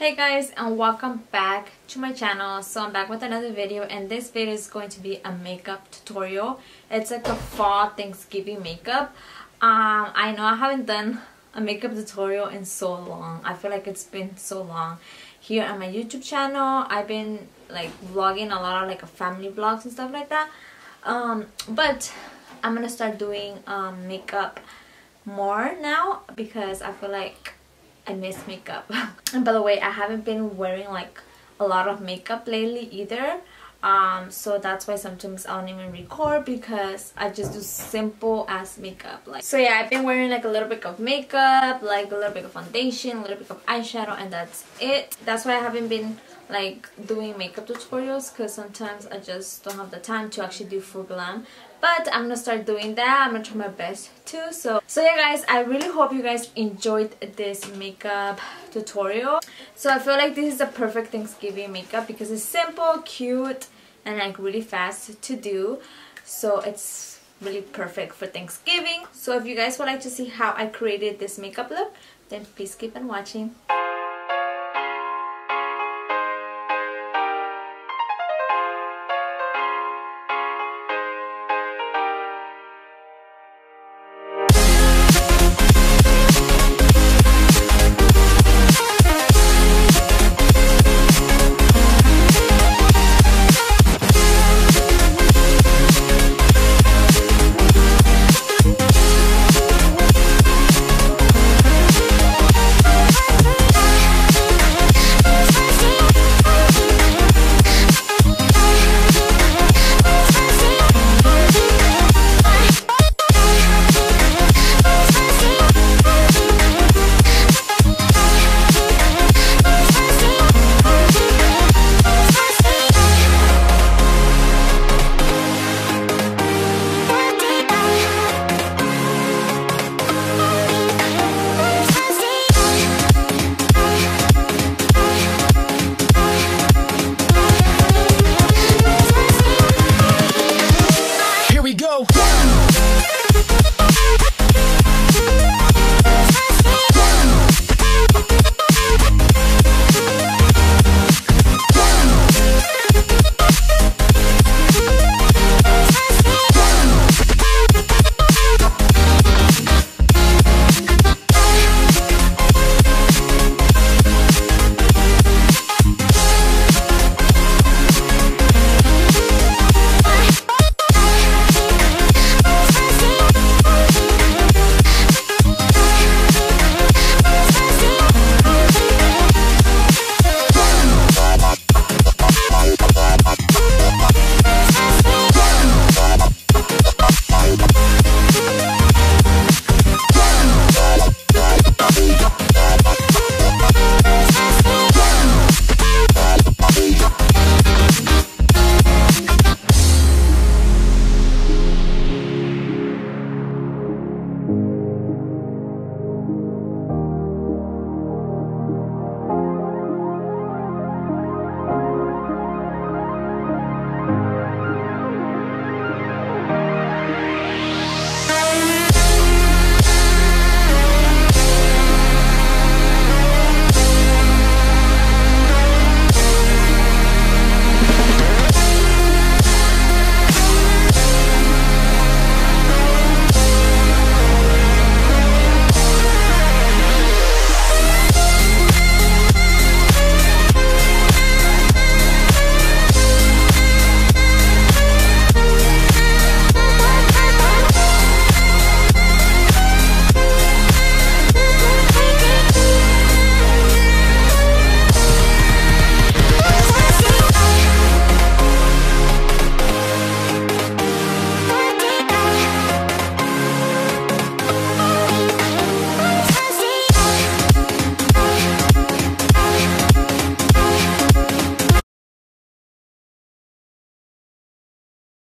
Hey guys, and welcome back to my channel. So I'm back with another video, and this video is going to be a makeup tutorial. It's like a fall Thanksgiving makeup. I know I haven't done a makeup tutorial in so long. I feel like it's been so long here on my YouTube channel. I've been like vlogging a lot of like family vlogs and stuff like that. But I'm gonna start doing makeup more now because I feel like I miss makeup. And by the way, I haven't been wearing like a lot of makeup lately either. So that's why sometimes I don't even record, because I just do simple as makeup. So yeah, I've been wearing like a little bit of makeup, like a little bit of foundation, a little bit of eyeshadow, and that's it. That's why I haven't been like doing makeup tutorials, because sometimes I just don't have the time to actually do full glam. But I'm gonna start doing that. I'm gonna try my best too. So yeah guys, I really hope you guys enjoyed this makeup tutorial. So I feel like this is a perfect Thanksgiving makeup because it's simple, cute, and like really fast to do. So it's really perfect for Thanksgiving. So if you guys would like to see how I created this makeup look, then please keep on watching.